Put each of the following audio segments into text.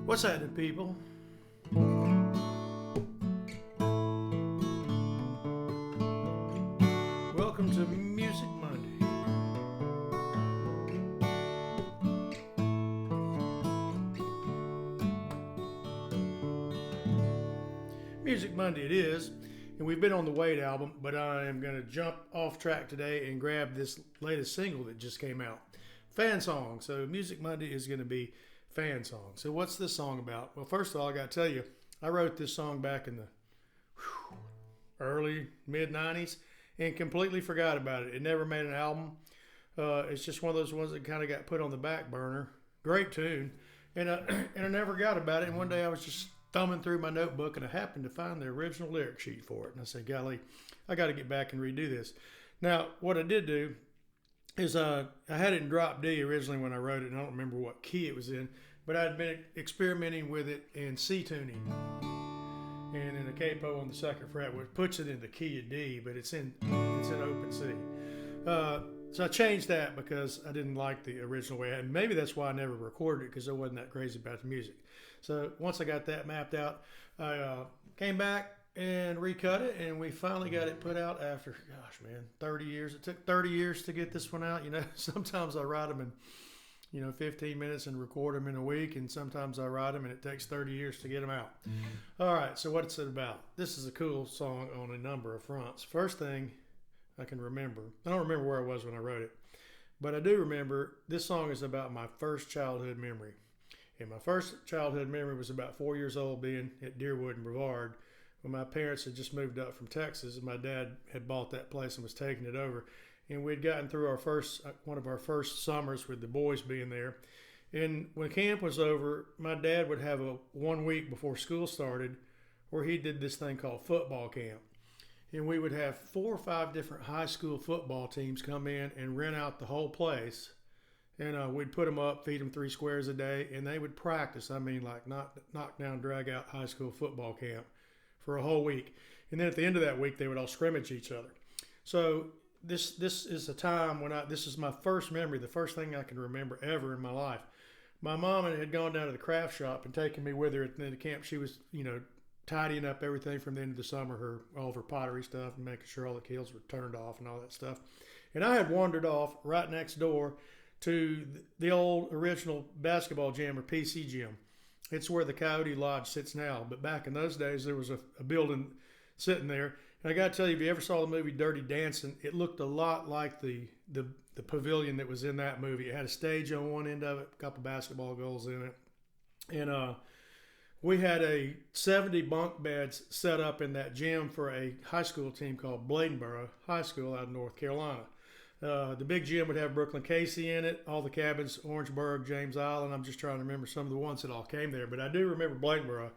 What's happening, people? Welcome to Music Monday. Music Monday it is, and we've been on the Wade album, but I am going to jump off track today and grab this latest single that just came out. Fan song. So Music Monday is going to be fan song. So what's this song about? Well, first of all, I got to tell you, I wrote this song back in the early, mid-90s and completely forgot about it. It never made an album. It's just one of those ones that kind of got put on the back burner. Great tune. And I never got about it. And one day I was just thumbing through my notebook and I happened to find the original lyric sheet for it. And I said, golly, I got to get back and redo this. Now, what I did do is I had it in drop D originally when I wrote it, and I don't remember what key it was in, but I'd been experimenting with it in C tuning and in a capo on the second fret, which puts it in the key of D, but it's in open C. So I changed that because I didn't like the original way, and maybe that's why I never recorded it, because I wasn't that crazy about the music. So once I got that mapped out, I came back and recut it, and we finally got it put out after, gosh, man, 30 years. It took 30 years to get this one out. You know, sometimes I write them in 15 minutes and record them in a week, and sometimes I write them and it takes 30 years to get them out. All right, so what's it about? This is a cool song on a number of fronts. First thing I can remember, I don't remember where I was when I wrote it, but I do remember this song is about my first childhood memory. And my first childhood memory was about 4 years old, being at Deerwood and Brevard, when my parents had just moved up from Texas, and my dad had bought that place and was taking it over. And we'd gotten through one of our first summers with the boys being there. And when camp was over, my dad would have a 1 week before school started where he did this thing called football camp. And we would have 4 or 5 different high school football teams come in and rent out the whole place. And we'd put them up, feed them 3 squares a day, and they would practice. I mean, like knock down, drag out high school football camp for a whole week. And then at the end of that week, they would all scrimmage each other. So this is a time when this is my first memory, the first thing I can remember ever in my life. My mom had gone down to the craft shop and taken me with her at the camp. She was, tidying up everything from the end of the summer, all of her pottery stuff, and making sure all the keels were turned off and all that stuff. And I had wandered off right next door to the old original basketball gym, or PC gym. It's where the Coyote Lodge sits now. But back in those days, there was a building sitting there. And I got to tell you, if you ever saw the movie Dirty Dancing, it looked a lot like the pavilion that was in that movie. It had a stage on one end of it, a couple basketball goals in it. And we had 70 bunk beds set up in that gym for a high school team called Bladenboro High School out of North Carolina. The big gym would have Brooklyn Casey in it, all the cabins, Orangeburg, James Island. I'm just trying to remember some of the ones that all came there. But I do remember Bladenboro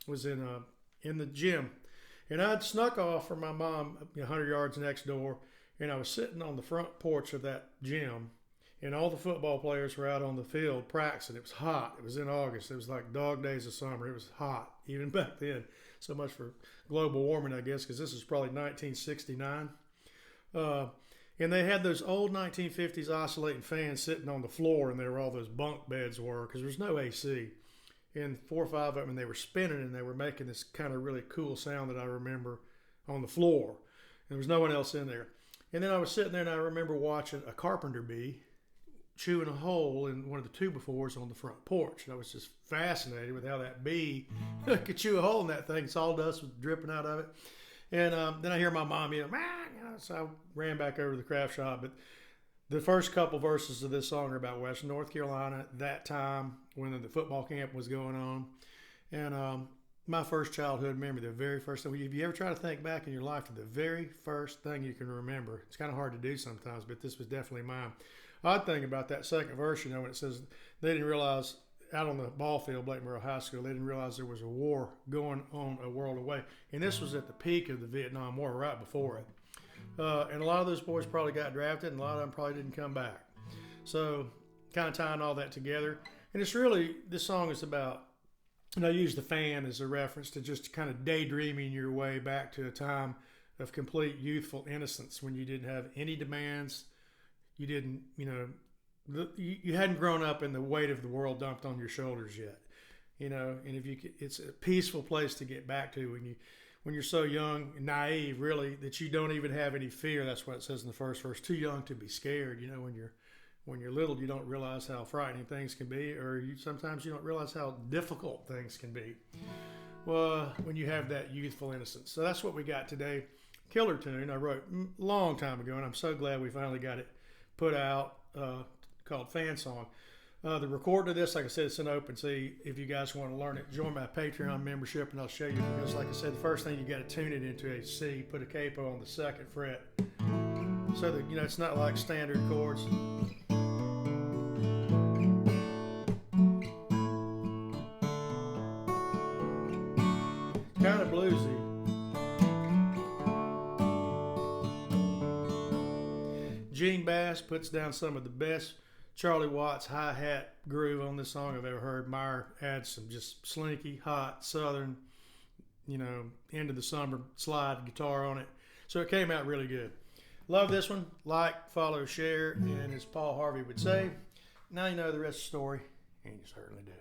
was in the gym. And I'd snuck off from my mom 100 yards next door, and I was sitting on the front porch of that gym, and all the football players were out on the field practicing. It was hot. It was in August. It was like dog days of summer. It was hot, even back then. So much for global warming, I guess, because this is probably 1969. And they had those old 1950s oscillating fans sitting on the floor, and there were all those bunk beds were, because there's no AC. And 4 or 5 of them, and they were spinning, and they were making this kind of really cool sound that I remember on the floor. And there was no one else in there. And then I was sitting there, and I remember watching a carpenter bee chewing a hole in one of the 2x4s on the front porch. And I was just fascinated with how that bee could chew a hole in that thing. Sawdust was dripping out of it. And then I hear my mom yell, so I ran back over to the craft shop. But the first couple verses of this song are about Western North Carolina, that time when the football camp was going on. And my first childhood memory, the very first thing, if you ever try to think back in your life to the very first thing you can remember, it's kind of hard to do sometimes, but this was definitely mine. Odd thing about that second verse, when it says they didn't realize out on the ball field, Bladenboro High School, they didn't realize there was a war going on a world away. And this was at the peak of the Vietnam War, right before it. And a lot of those boys probably got drafted, and a lot of them probably didn't come back. So kind of tying all that together. And it's really, this song is about, and I use the fan as a reference to just kind of daydreaming your way back to a time of complete youthful innocence when you didn't have any demands. You didn't, you hadn't grown up and the weight of the world dumped on your shoulders yet. you know. And if you could, it's a peaceful place to get back to when you're so young and naive, really, that you don't even have any fear. That's what it says in the first verse. Too young to be scared. You know, when you're little, you don't realize how frightening things can be, or sometimes you don't realize how difficult things can be. Well, when you have that youthful innocence. So that's what we got today. Killer tune I wrote a long time ago, and I'm so glad we finally got it put out, called Fan Song. The recording of this, like I said, it's an open. See, if you guys want to learn it, join my Patreon membership, and I'll show you. Because, like I said, the first thing you got to tune it into a C. Put a capo on the 2nd fret, so that it's not like standard chords. Kind of bluesy. Gene Bass puts down some of the best Charlie Watts hi-hat groove on this song I've ever heard. Meyer adds some just slinky, hot, southern, end of the summer slide guitar on it. So it came out really good. Love this one. Like, follow, share, and as Paul Harvey would say, now you know the rest of the story, and you certainly do.